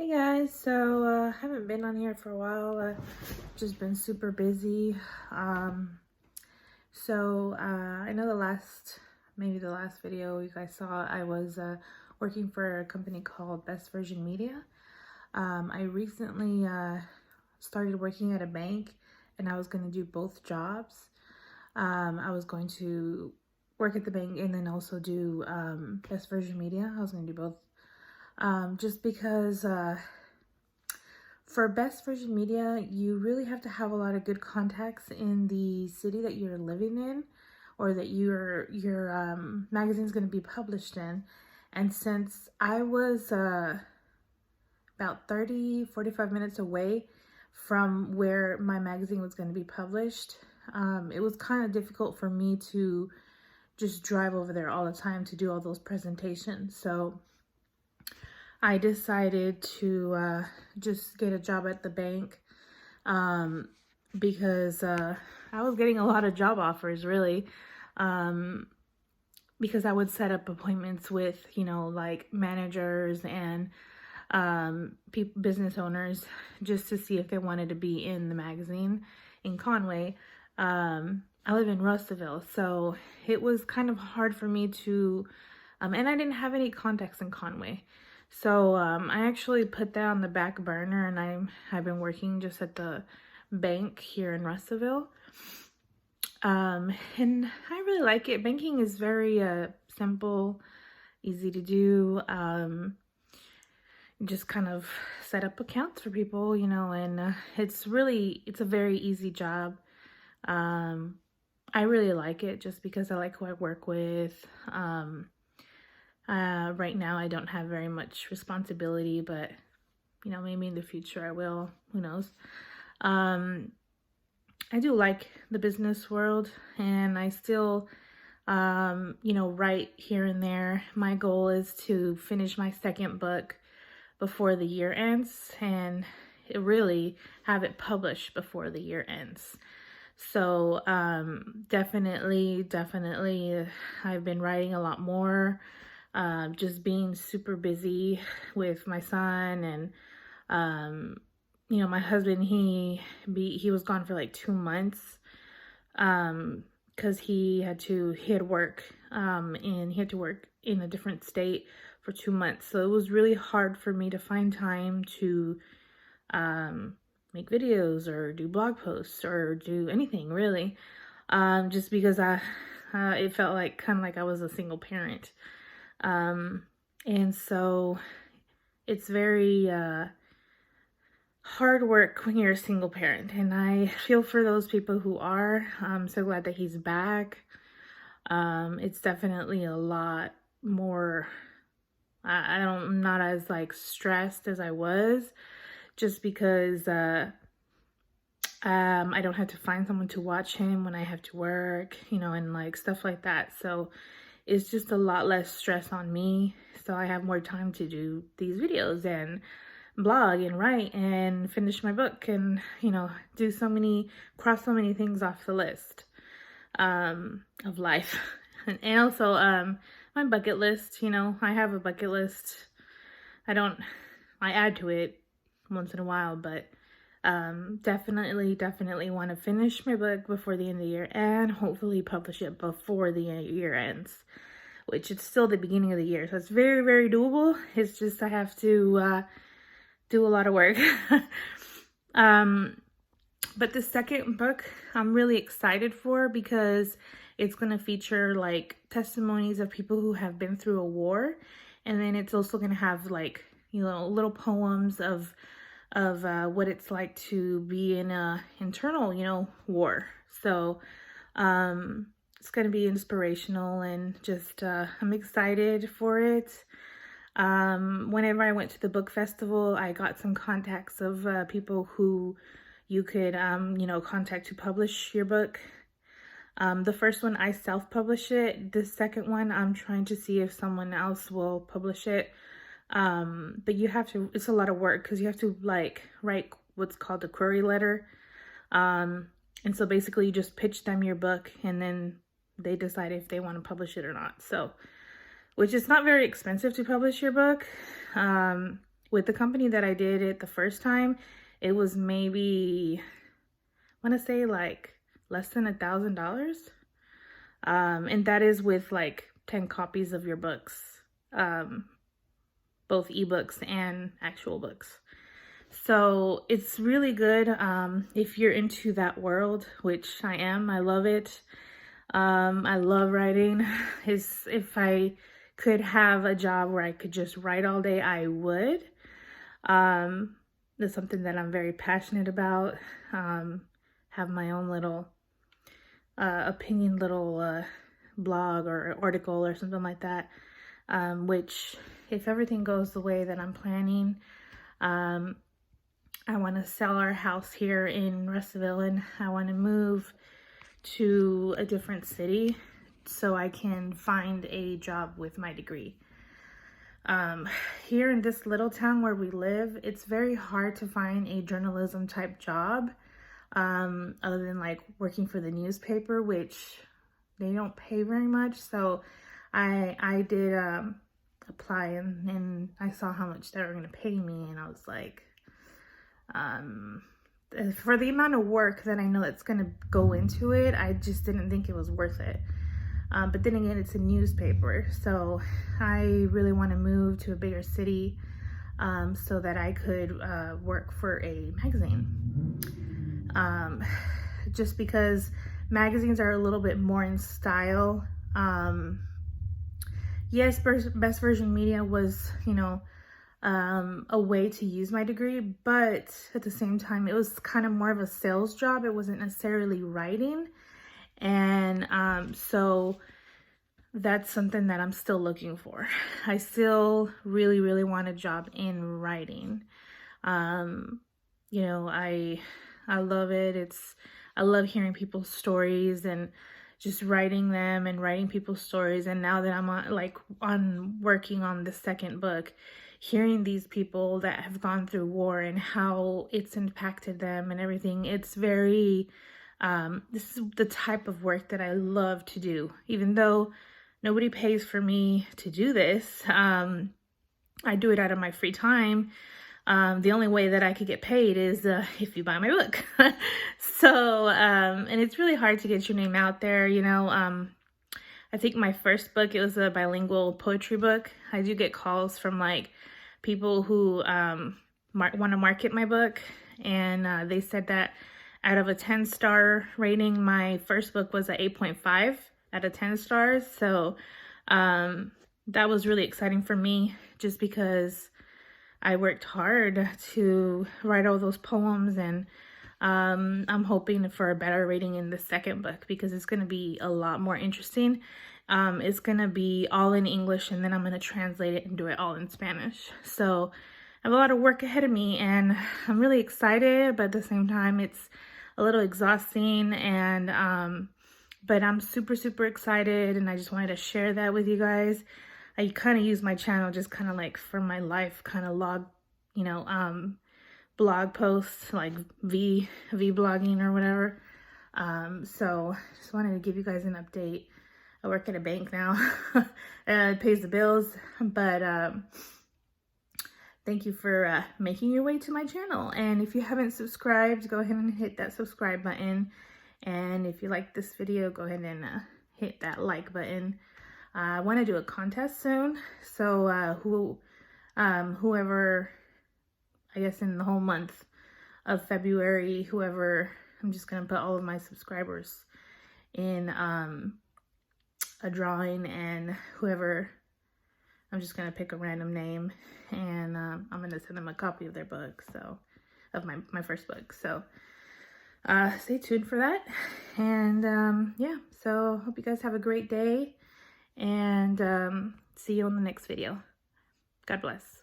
Hey guys, so haven't been on here for a while. Just been super busy. I know maybe the last video you guys saw, I was working for a company called Best Version Media. I recently started working at a bank, and I was going to do both jobs. I was going to work at the bank and then also do Best Version Media. I was going to do both. Just because for Best Version Media, you really have to have a lot of good contacts in the city that you're living in, or that your magazine's going to be published in. And since I was about 45 minutes away from where my magazine was going to be published, it was kind of difficult for me to just drive over there all the time to do all those presentations. So I decided to just get a job at the bank because I was getting a lot of job offers, really, because I would set up appointments with, like managers and business owners just to see if they wanted to be in the magazine in Conway. I live in Russellville, so it was kind of hard for me to, and I didn't have any contacts in Conway. So I actually put that on the back burner, and I've been working just at the bank here in Russellville. And I really like it. Banking is very simple, easy to do. Just kind of set up accounts for people, and it's a very easy job. I really like it just because I like who I work with. Right now I don't have very much responsibility, but maybe in the future I will, who knows. I do like the business world, and I still write here and there. My goal is to finish my second book before the year ends, and really have it published before the year ends. So definitely I've been writing a lot more. Just being super busy with my son, and my husband, he was gone for like 2 months because he had to work and he had to work in a different state for 2 months. So it was really hard for me to find time to make videos or do blog posts or do anything really, just because it felt like kind of like I was a single parent. And so it's very hard work when you're a single parent, and I feel for those people who are. I'm so glad that he's back. It's definitely a lot more, I'm not as like stressed as I was, just because I don't have to find someone to watch him when I have to work, and like stuff like that. So it's just a lot less stress on me. So I have more time to do these videos and blog and write and finish my book and, cross so many things off the list of life. And also my bucket list, I have a bucket list. I add to it once in a while, but definitely want to finish my book before the end of the year and hopefully publish it before the year ends, which it's still the beginning of the year. So it's very, very doable. It's just I have to do a lot of work. But the second book I'm really excited for because it's going to feature like testimonies of people who have been through a war. And then it's also going to have like, little poems of what it's like to be in a internal, war. So it's going to be inspirational, and just I'm excited for it. Whenever I went to the book festival, I got some contacts of people who you could contact to publish your book. The first one I self-published it. The second one I'm trying to see if someone else will publish it. But it's a lot of work because you have to like write what's called a query letter. And so basically you just pitch them your book, and then they decide if they want to publish it or not. So, which is not very expensive to publish your book. with the company that I did it the first time, it was maybe, I want to say like less than $1,000. And that is with like 10 copies of your books, both ebooks and actual books. So it's really good if you're into that world, which I am. I love it. I love writing. If I could have a job where I could just write all day, I would. That's something that I'm very passionate about. Have my own little opinion little blog or article or something like that, which if everything goes the way that I'm planning, I want to sell our house here in Russellville and I want to move to a different city so I can find a job with my degree. Here in this little town where we live, it's very hard to find a journalism type job, other than like working for the newspaper, which they don't pay very much. So I did apply and I saw how much they were going to pay me, and I was like, for the amount of work that I know that's going to go into it, I just didn't think it was worth it. But then again, it's a newspaper, so I really want to move to a bigger city so that I could work for a magazine. Just because magazines are a little bit more in style. Yes, Best Version Media was, you know, a way to use my degree, but at the same time, it was kind of more of a sales job. It wasn't necessarily writing. And so that's something that I'm still looking for. I still really, really want a job in writing. You know, I love it. I love hearing people's stories and just writing them and writing people's stories. And now that I'm working on the second book, hearing these people that have gone through war and how it's impacted them and everything, it's very, this is the type of work that I love to do. Even though nobody pays for me to do this, I do it out of my free time. The only way that I could get paid is if you buy my book. So, and it's really hard to get your name out there, you know. I think my first book, it was a bilingual poetry book. I do get calls from like people who want to market my book, and they said that out of a 10-star rating, my first book was a 8.5 out of 10 stars. So that was really exciting for me, just because I worked hard to write all those poems, and I'm hoping for a better rating in the second book because it's going to be a lot more interesting. It's going to be all in English, and then I'm going to translate it and do it all in Spanish. So I have a lot of work ahead of me, and I'm really excited, but at the same time, it's a little exhausting, and but I'm super, super excited, and I just wanted to share that with you guys. I kind of use my channel just kind of like for my life, kind of log, you know, blog posts, like V-blogging or whatever. So just wanted to give you guys an update. I work at a bank now. It pays the bills, but thank you for making your way to my channel. And if you haven't subscribed, go ahead and hit that subscribe button. And if you like this video, go ahead and hit that like button. I want to do a contest soon, so whoever, I guess in the whole month of February, whoever, I'm just going to put all of my subscribers in a drawing, and whoever, I'm just going to pick a random name, and I'm going to send them a copy of their book, so, of my first book. So stay tuned for that. And yeah, so hope you guys have a great day, and see you on the next video. God bless.